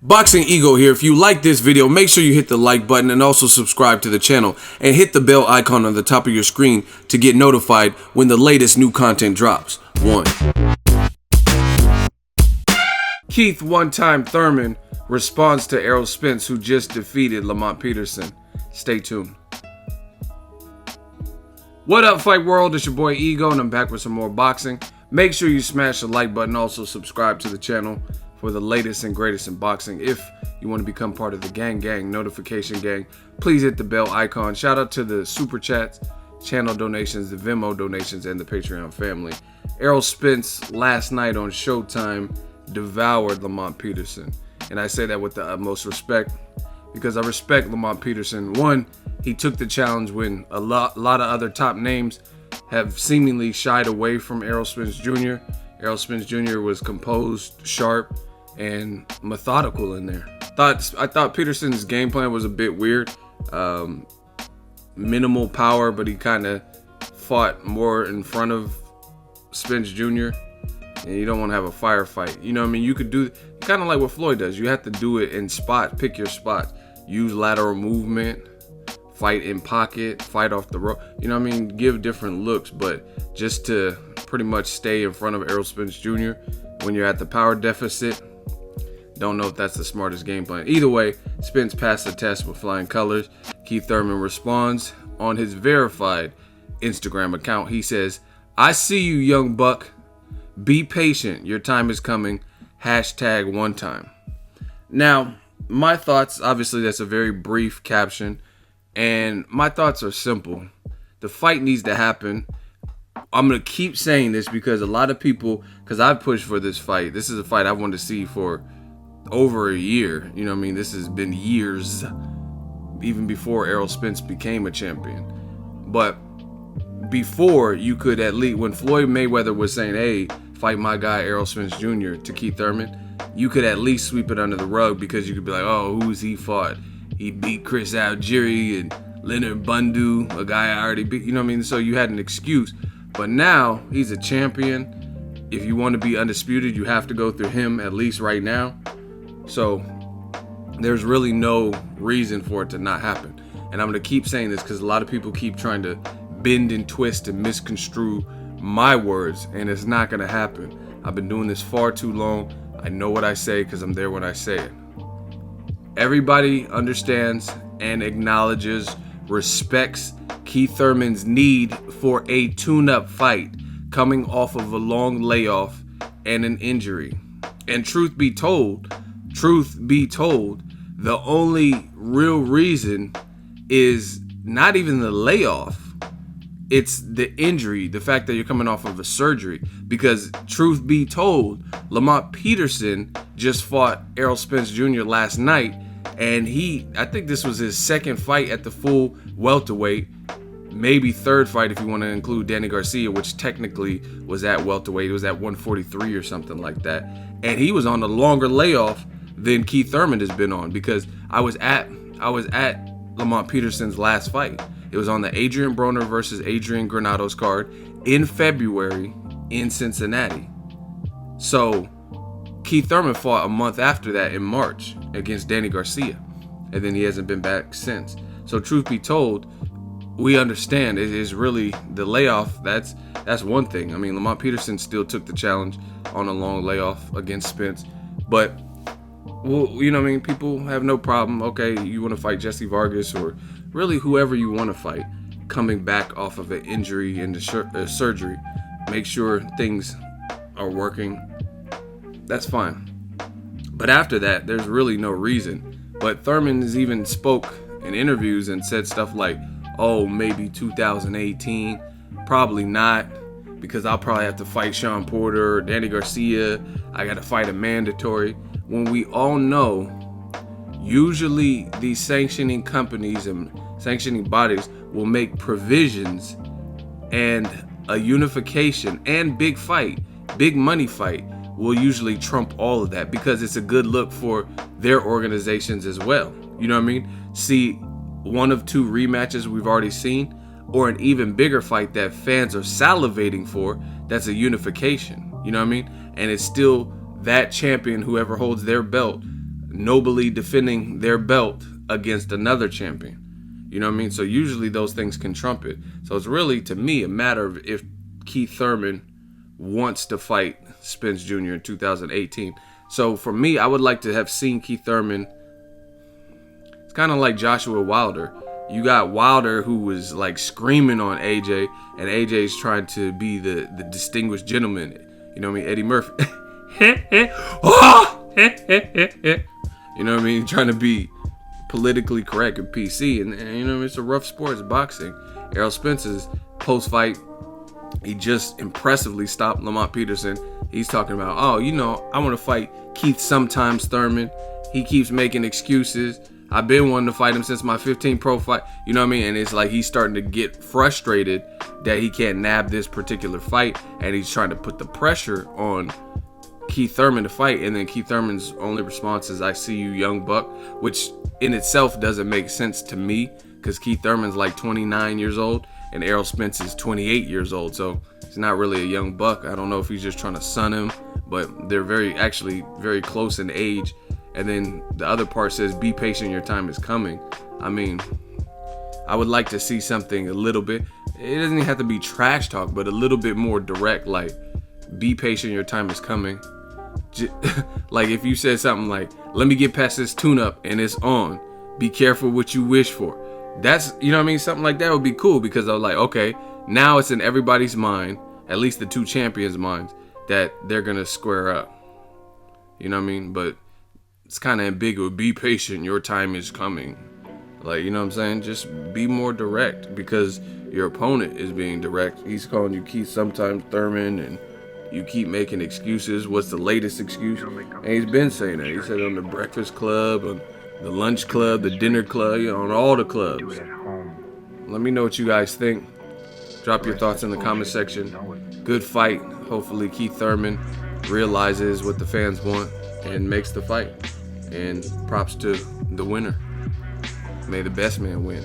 Boxing Ego here. If you like this video, make sure you hit the like button and also subscribe to the channel and hit the bell icon on the top of your screen to get notified when the latest new content drops. 1. Keith one-time Thurman responds to Errol Spence, who just defeated Lamont Peterson. Stay tuned. What up, Fight World? It's your boy Ego, and I'm back with some more boxing. Make sure you smash the like button. Also subscribe to the channel for the latest and greatest in boxing. If you want to become part of the gang notification gang, please hit the bell icon. Shout out to the super chats, channel donations, the Venmo donations, and the Patreon family. Errol Spence last night on Showtime devoured Lamont Peterson, and I say that with the utmost respect because I respect Lamont Peterson. One, he took the challenge when a lot of other top names have seemingly shied away from Errol Spence Jr. Errol Spence Jr. was composed, sharp, and methodical in there. I thought Peterson's game plan was a bit weird. Minimal power, but he kind of fought more in front of Spence Jr. And you don't want to have a firefight. You know what I mean? You could do kind of like what Floyd does. You have to do it in spots. Pick your spots. Use lateral movement. Fight in pocket. Fight off the rope. You know what I mean? Give different looks. But just to pretty much stay in front of Errol Spence Jr. when you're at the power deficit, don't know if that's the smartest game plan. Either way, Spence passed the test with flying colors. Keith Thurman responds on his verified Instagram account. He says, "I see you, young buck. Be patient. Your time is coming. Hashtag one time." Now, my thoughts, obviously that's a very brief caption, and my thoughts are simple. The fight needs to happen. I'm going to keep saying this because a lot of people, because I've pushed for this fight. This is a fight I wanted to see for over a year. You know what I mean? This has been years, even before Errol Spence became a champion. But before, you could at least, when Floyd Mayweather was saying, hey, fight my guy Errol Spence Jr. to Keith Thurman, you could at least sweep it under the rug because you could be like, oh, who's he fought? He beat Chris Algieri and Leonard Bundu, a guy I already beat. You know what I mean? So you had an excuse. But now he's a champion. If you want to be undisputed, you have to go through him, at least right now. So there's really no reason for it to not happen. And I'm going to keep saying this because a lot of people keep trying to bend and twist and misconstrue my words, and it's not going to happen. I've been doing this far too long. I know what I say because I'm there when I say it. Everybody understands and acknowledges, respects Keith Thurman's need for a tune-up fight coming off of a long layoff and an injury. And truth be told, the only real reason is not even the layoff. It's the injury, the fact that you're coming off of a surgery. Because truth be told, Lamont Peterson just fought Errol Spence Jr. last night, and I think this was his second fight at the full welterweight, maybe third fight if you want to include Danny Garcia, which technically was at welterweight. It was at 143 or something like that. And he was on a longer layoff than Keith Thurman has been on, because I was at Lamont Peterson's last fight. It was on the Adrian Broner versus Adrian Granados card in February in Cincinnati. So Keith Thurman fought a month after that in March against Danny Garcia, and then he hasn't been back since. So truth be told, we understand it is really the layoff. That's one thing. I mean, Lamont Peterson still took the challenge on a long layoff against Spence, but well, you know what I mean? People have no problem. Okay, you want to fight Jesse Vargas or really whoever you want to fight coming back off of an injury and surgery. Make sure things are working. That's fine. But after that, there's really no reason. But Thurman has even spoke in interviews and said stuff like, oh, maybe 2018. Probably not, because I'll probably have to fight Sean Porter or Danny Garcia. I got to fight a mandatory. When we all know, usually these sanctioning companies and sanctioning bodies will make provisions, and a unification and big money fight will usually trump all of that, because it's a good look for their organizations as well. You know what I mean? See, one of two rematches we've already seen, or an even bigger fight that fans are salivating for, that's a unification. You know what I mean? And it's still that champion, whoever holds their belt, nobly defending their belt against another champion. You know what I mean? So usually those things can trump it. So it's really, to me, a matter of if Keith Thurman wants to fight Spence Jr. in 2018. So for me, I would like to have seen Keith Thurman. It's kind of like Joshua Wilder. You got Wilder, who was like screaming on AJ, and AJ's trying to be the distinguished gentleman. You know what I mean? Eddie Murphy. You know what I mean? Trying to be politically correct and PC, and you know, it's a rough sport. It's boxing. Errol Spence's post-fight, he just impressively stopped Lamont Peterson. He's talking about, oh, you know, I want to fight Keith sometimes, Thurman. He keeps making excuses. I've been wanting to fight him since my 15 pro fight. You know what I mean? And it's like he's starting to get frustrated that he can't nab this particular fight, and he's trying to put the pressure on Keith Thurman to fight. And then Keith Thurman's only response is, I see you, young buck, which in itself doesn't make sense to me, because Keith Thurman's like 29 years old and Errol Spence is 28 years old. So he's not really a young buck. I don't know if he's just trying to sun him, but they're actually very close in age. And then the other part says, be patient, your time is coming. I mean, I would like to see something a little bit, it doesn't even have to be trash talk, but a little bit more direct, like, be patient, your time is coming. Like if you said something like, let me get past this tune-up and it's on. Be careful what you wish for. That's, you know what I mean? Something like that would be cool, because I was like, okay, now it's in everybody's mind, at least the two champions' minds, that they're going to square up. You know what I mean? But it's kind of ambiguous. Be patient, your time is coming. Like, you know what I'm saying? Just be more direct, because your opponent is being direct. He's calling you Keith sometimes, Thurman, and you keep making excuses. What's the latest excuse? And he's been saying that. He said on the Breakfast Club, on the Lunch Club, the Dinner Club, you know, on all the clubs. Let me know what you guys think. Drop your thoughts in the comment section. Good fight. Hopefully Keith Thurman realizes what the fans want and makes the fight. And props to the winner. May the best man win.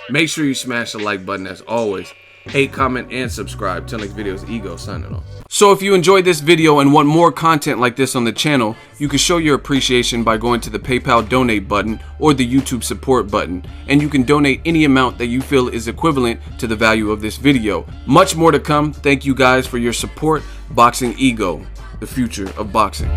Make sure you smash the like button as always. Hate, comment, and subscribe. Till next video is Ego signing off. So if you enjoyed this video and want more content like this on the channel, you can show your appreciation by going to the PayPal donate button or the YouTube support button, and you can donate any amount that you feel is equivalent to the value of this video. Much more to come. Thank you guys for your support. Boxing Ego, the future of boxing.